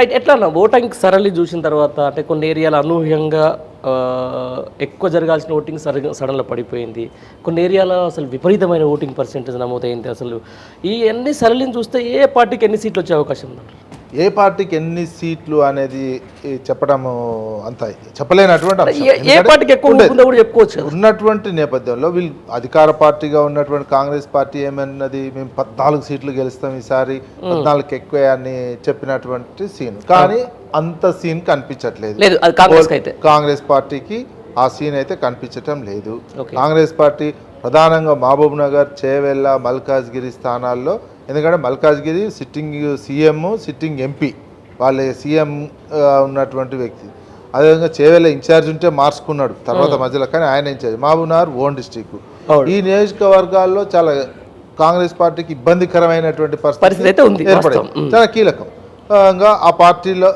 Right. ఎట్లా అన్న voting సరళి చూసిన తర్వాత అంటే కొన్ని ఏరియాలు అనూహ్యంగా ఎక్కువ జరగాల్సిన ఓటింగ్ సడన్గా పడిపోయింది, కొన్ని ఏరియాలో అసలు విపరీతమైన ఓటింగ్ పర్సెంటేజ్ నమోదైంది. అసలు ఈ అన్ని సరళిని చూస్తే ఏ పార్టీకి ఎన్ని సీట్లు వచ్చే అవకాశం ఉంది? ఏ పార్టీకి ఎన్ని సీట్లు అనేది చెప్పడం అంత చెప్పలేనటువంటి ఏ పార్టీకి ఎక్కువ ఉంటుందో కూడా చెప్పుకోవచ్చు ఉన్నటువంటి నేపథ్యంలో. వీళ్ళు అధికార పార్టీగా ఉన్నటువంటి కాంగ్రెస్ పార్టీ ఏమన్నది, మేము 14 సీట్లు గెలుస్తాం ఈసారి, 14కి ఎక్కువ అని చెప్పినటువంటి సీన్. కానీ అంత సీన్ కనిపించట్లేదు కాంగ్రెస్ పార్టీకి. ఆ సీన్ అయితే కనిపించటం లేదు. కాంగ్రెస్ పార్టీ ప్రధానంగా మహబూబ్ నగర్, చేవెళ్ళ, మల్కాజ్గిరి స్థానాల్లో, ఎందుకంటే Malkajgiri sitting CM, sitting MP, వాళ్ళ సీఎం ఉన్నటువంటి వ్యక్తి. అదేవిధంగా చేవెళ్ళ ఇన్ఛార్జ్ ఉంటే మార్చుకున్నాడు తర్వాత మధ్యలో, కానీ ఆయన in charge. Mahabubnagar own district. ఈ నియోజకవర్గాల్లో చాలా కాంగ్రెస్ పార్టీకి ఇబ్బందికరమైనటువంటి పరిస్థితి ఏర్పడింది. చాలా కీలకం. ఆ పార్టీలో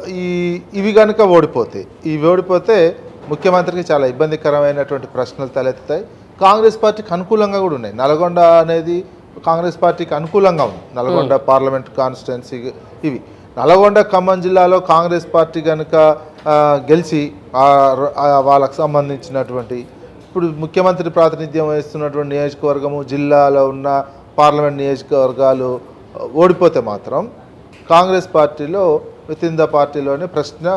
ఇవి కనుక ఓడిపోతే ముఖ్యమంత్రికి చాలా ఇబ్బందికరమైనటువంటి ప్రశ్నలు తలెత్తుతాయి. కాంగ్రెస్ పార్టీకి అనుకూలంగా కూడా ఉన్నాయి. నల్గొండ అనేది కాంగ్రెస్ పార్టీకి అనుకూలంగా ఉంది. నల్గొండ పార్లమెంట్ కాన్స్టిట్యున్సీ ఇవి. నల్గొండ, ఖమ్మం జిల్లాలో కాంగ్రెస్ పార్టీ కనుక గెలిచి వాళ్ళకు సంబంధించినటువంటి ఇప్పుడు ముఖ్యమంత్రి ప్రాతినిధ్యం వహిస్తున్నటువంటి నియోజకవర్గము, జిల్లాలో ఉన్న పార్లమెంట్ నియోజకవర్గాలు ఓడిపోతే మాత్రం కాంగ్రెస్ పార్టీలో వితిన్ ద పార్టీలోనే ప్రశ్న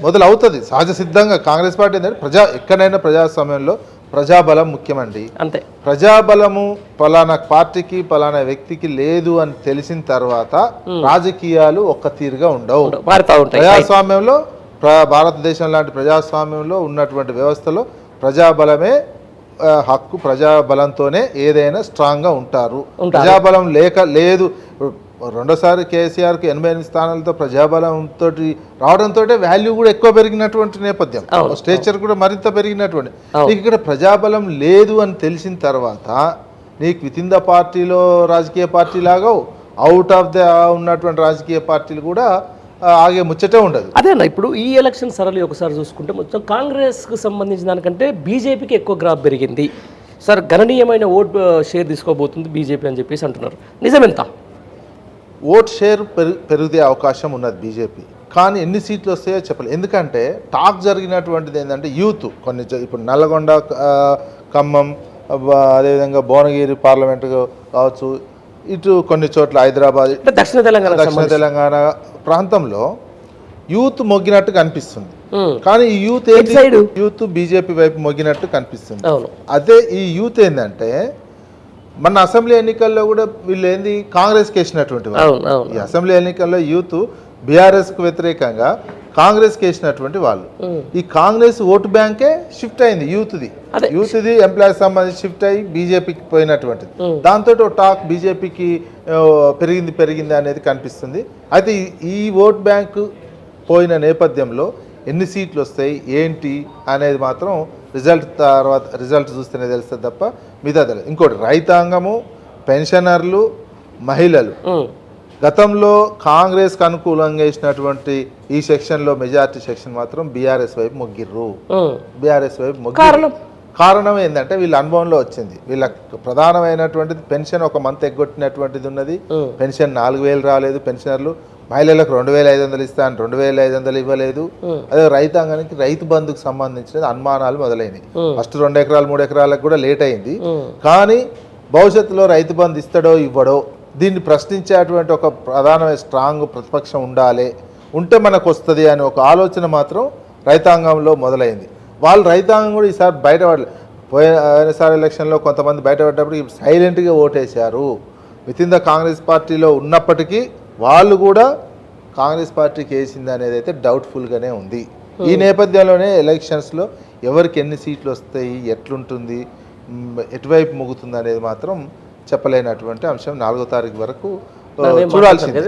మొదలవుతుంది సహజ సిద్ధంగా. కాంగ్రెస్ పార్టీ ఏంటంటే ఎక్కడైనా ప్రజాస్వామ్యంలో ప్రజాబలం ముఖ్యమండి. అంతే. ప్రజాబలము పలానా పార్టీకి పలానా వ్యక్తికి లేదు అని తెలిసిన తర్వాత రాజకీయాలు ఒక్క తీరుగా ఉండవు. ప్రజాస్వామ్యంలో, భారతదేశం లాంటి ప్రజాస్వామ్యంలో ఉన్నటువంటి వ్యవస్థలో ప్రజాబలమే హక్కు. ప్రజాబలంతోనే ఏదైనా స్ట్రాంగ్గా ఉంటారు. ప్రజాబలం లేదు. రెండోసారి కేసీఆర్కి 88 స్థానాలతో ప్రజాబలంతో రావడంతో వాల్యూ కూడా ఎక్కువ పెరిగినటువంటి నేపథ్యం, స్టేచర్ కూడా మరింత పెరిగినటువంటి. నీకు ఇక్కడ ప్రజాబలం లేదు అని తెలిసిన తర్వాత నీకు వితిన్ ద పార్టీలో రాజకీయ పార్టీ లాగా అవుట్ ఆఫ్ ద ఉన్నటువంటి రాజకీయ పార్టీలు కూడా ఆగే ముచ్చటే ఉండదు. అదేనా ఇప్పుడు ఈ ఎలక్షన్ సరళి ఒకసారి చూసుకుంటే మొత్తం కాంగ్రెస్కి సంబంధించిన దానికంటే బీజేపీకి ఎక్కువ గ్రాఫ్ పెరిగింది సార్. గణనీయమైన ఓట్ షేర్ తీసుకోబోతుంది బీజేపీ అని చెప్పేసి అంటున్నారు. నిజమెంత? ఓట్ షేర్ పెరిగే అవకాశం ఉన్నది బీజేపీ, కానీ ఎన్ని సీట్లు వస్తాయో చెప్పలేదు. ఎందుకంటే టాక్ జరిగినటువంటిది ఏంటంటే యూత్ కొన్ని ఇప్పుడు నల్గొండ, ఖమ్మం, అదేవిధంగా భువనగిరి పార్లమెంటు కావచ్చు, ఇటు కొన్ని చోట్ల హైదరాబాద్, దక్షిణ తెలంగాణ ప్రాంతంలో యూత్ మొగ్గినట్టు కనిపిస్తుంది. కానీ ఈ యూత్ బీజేపీ వైపు మొగ్గినట్టు కనిపిస్తుంది. అదే ఈ యూత్ ఏంటంటే మన అసెంబ్లీ ఎన్నికల్లో కూడా వీళ్ళు ఏంది కాంగ్రెస్కి వేసినటువంటి వాళ్ళు. ఈ అసెంబ్లీ ఎన్నికల్లో యూత్ బీఆర్ఎస్కు వ్యతిరేకంగా కాంగ్రెస్కి వేసినటువంటి వాళ్ళు. ఈ కాంగ్రెస్ ఓటు బ్యాంకే షిఫ్ట్ అయింది యూత్ది ఎంప్లాయీస్ సంబంధించి షిఫ్ట్ అయ్యి బీజేపీకి పోయినటువంటిది. దాంతో టాక్ బీజేపీకి పెరిగింది అనేది కనిపిస్తుంది. అయితే ఈ ఓట్ బ్యాంకు పోయిన నేపథ్యంలో ఎన్ని సీట్లు వస్తాయి ఏంటి అనేది మాత్రం రిజల్ట్ చూస్తేనే తెలుస్తుంది తప్ప మిగతా తెలియదు. ఇంకోటి రైతాంగము, పెన్షనర్లు, మహిళలు గతంలో కాంగ్రెస్కి అనుకూలంగా వేసినటువంటి ఈ సెక్షన్లో మెజారిటీ సెక్షన్ మాత్రం బీఆర్ఎస్ వైపు మొగ్గిర్రు. కారణం ఏంటంటే వీళ్ళ అనుభవంలో వచ్చింది. వీళ్ళ ప్రధానమైనటువంటిది పెన్షన్ ఒక మంత్ ఎగ్గొట్టినటువంటిది ఉన్నది. పెన్షన్ 4,000 రాలేదు పెన్షనర్లు. మహిళలకు 2,500 ఇస్తాను 2,500 ఇవ్వలేదు. అదే రైతాంగానికి రైతు బంధుకు సంబంధించిన అనుమానాలు మొదలైనవి. ఫస్ట్ 2 ఎకరాలు 3 ఎకరాలకు కూడా లేట్ అయింది. కానీ భవిష్యత్తులో రైతు బంధు ఇస్తాడో ఇవ్వడో దీన్ని ప్రశ్నించేటువంటి ఒక ప్రధానమైన స్ట్రాంగ్ ప్రతిపక్షం ఉంటే మనకు వస్తుంది అనే ఒక ఆలోచన మాత్రం రైతాంగంలో మొదలైంది. వాళ్ళు రైతాంగం కూడా ఈసారి బయటపడలేదు. పోయినసారి ఎలక్షన్లో కొంతమంది బయటపడ్డప్పుడు సైలెంట్గా ఓటేశారు. వితిన్ ద కాంగ్రెస్ పార్టీలో ఉన్నప్పటికీ వాళ్ళు కూడా కాంగ్రెస్ పార్టీకి వేసింది అనేది అయితే డౌట్ఫుల్గానే ఉంది. ఈ నేపథ్యంలోనే ఎలక్షన్స్లో ఎవరికి ఎన్ని సీట్లు వస్తాయి, ఎట్లుంటుంది, ఎటువైపు ముగుతుంది అనేది మాత్రం చెప్పలేనటువంటి అంశం 4వ తారీఖు వరకు చూడాల్సింది.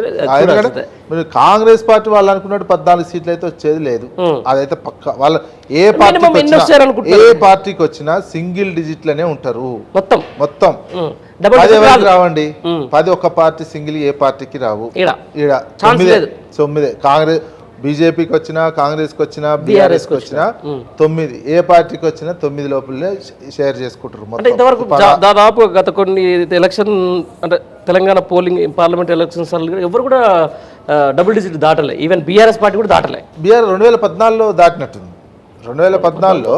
ఎందుకంటే మీరు కాంగ్రెస్ పార్టీ వాళ్ళు అనుకున్నట్టు 14 సీట్లు అయితే వచ్చేది లేదు. అదైతే పక్క. వాళ్ళ ఏ పార్టీకి వచ్చినా సింగిల్ డిజిట్లనే ఉంటారు. మొత్తం 10 ఎవరికి రావండి. 10 ఒక్క పార్టీ సింగిల్ ఏ పార్టీకి రావు. 9 కాంగ్రెస్ బీజేపీకి వచ్చినా, కాంగ్రెస్కి వచ్చినా, బీఆర్ఎస్కి వచ్చినా 9, ఏ పార్టీకి వచ్చినా 9 లోపలనే షేర్ చేసుకుంటారు. ఇంతవరకు దాదాపు గత కొన్ని ఎలక్షన్ అంటే తెలంగాణ పోలింగ్ పార్లమెంట్ ఎలక్షన్స్ ఎవరు కూడా డబుల్ డిజిట్ దాటలే, ఈవెన్ బీఆర్ఎస్ పార్టీ కూడా దాటలే. బీఆర్ 2014లో దాటినట్టుంది. 2014లో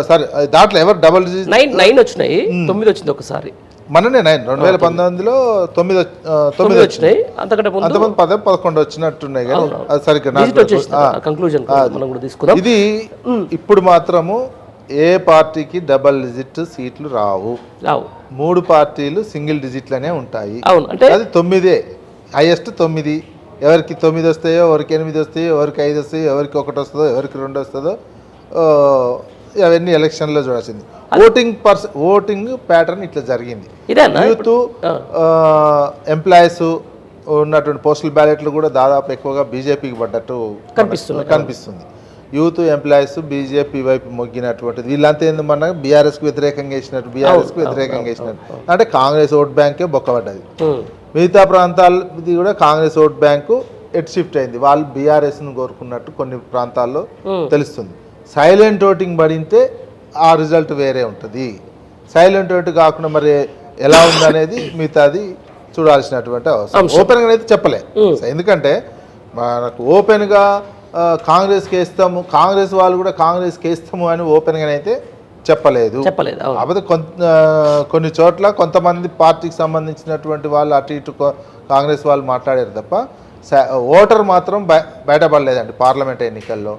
సారీ దాంట్లో ఎవరు డబుల్ డిజిట్ 9 వచ్చినాయి, 9 వచ్చింది ఒకసారి. మననే 2019లో 9 వచ్చినాయి. అంతకంటే ముందు అంతమంది 11 వచ్చినట్టున్నాయి కానీ అది సరిగ్గా డిజిట్ వచ్చేసింది. కంక్లూజన్ మనం కూడా తీసుకుందాం. ఇది ఇప్పుడు మాత్రము ఏ పార్టీకి డబుల్ డిజిట్ సీట్లు రావు. 3 పార్టీలు సింగిల్ డిజిట్లనే ఉంటాయి. అవును, అంటే అది 9 హైయెస్ట్ 9. ఎవరికి 9 వస్తాయో, ఎవరికి 8 వస్తాయో, ఎవరికి 5 వస్తాయో, ఎవరికి 1 వస్తుందో, ఎవరికి 2 వస్తుందో అవన్నీ ఎలక్షన్లో చూడాల్సింది. ఓటింగ్ ప్యాటర్న్ ఇట్లా జరిగింది. యూత్ ఎంప్లాయీస్ ఉన్నటువంటి పోస్టల్ బ్యాలెట్లు కూడా దాదాపు ఎక్కువగా బీజేపీకి పడ్డట్టు కనిపిస్తుంది. యూత్ ఎంప్లాయీస్ బీజేపీ వైపు మొగ్గినటువంటిది. వీళ్ళంతా ఏంది మన బీఆర్ఎస్కి వ్యతిరేకంగా వేసినట్టు, బీఆర్ఎస్కి వ్యతిరేకంగా వేసినట్టు. అంటే కాంగ్రెస్ ఓట్ బ్యాంకే బొక్కబడ్డది. మిగతా ప్రాంతాలది కూడా Congress vote bank at shift అయింది. వాళ్ళు బీఆర్ఎస్ను కోరుకున్నట్టు కొన్ని ప్రాంతాల్లో తెలుస్తుంది. సైలెంట్ ఓటింగ్ పడితే ఆ రిజల్ట్ వేరే ఉంటుంది. సైలెంట్ ఓటు కాకుండా మరి ఎలా ఉందనేది మిగతాది చూడాల్సినటువంటి అవసరం. ఓపెన్గా అయితే చెప్పలే, ఎందుకంటే మనకు ఓపెన్గా కాంగ్రెస్కి వేస్తాము, కాంగ్రెస్ వాళ్ళు కూడా కాంగ్రెస్కి వేస్తాము అని ఓపెన్గా అయితే చెప్పలేదు. కాకపోతే కొన్ని చోట్ల కొంతమంది పార్టీకి సంబంధించినటువంటి వాళ్ళు అటు ఇటు కాంగ్రెస్ వాళ్ళు మాట్లాడారు తప్ప ఓటర్ మాత్రం బయటపడలేదండి పార్లమెంట్ ఎన్నికల్లో.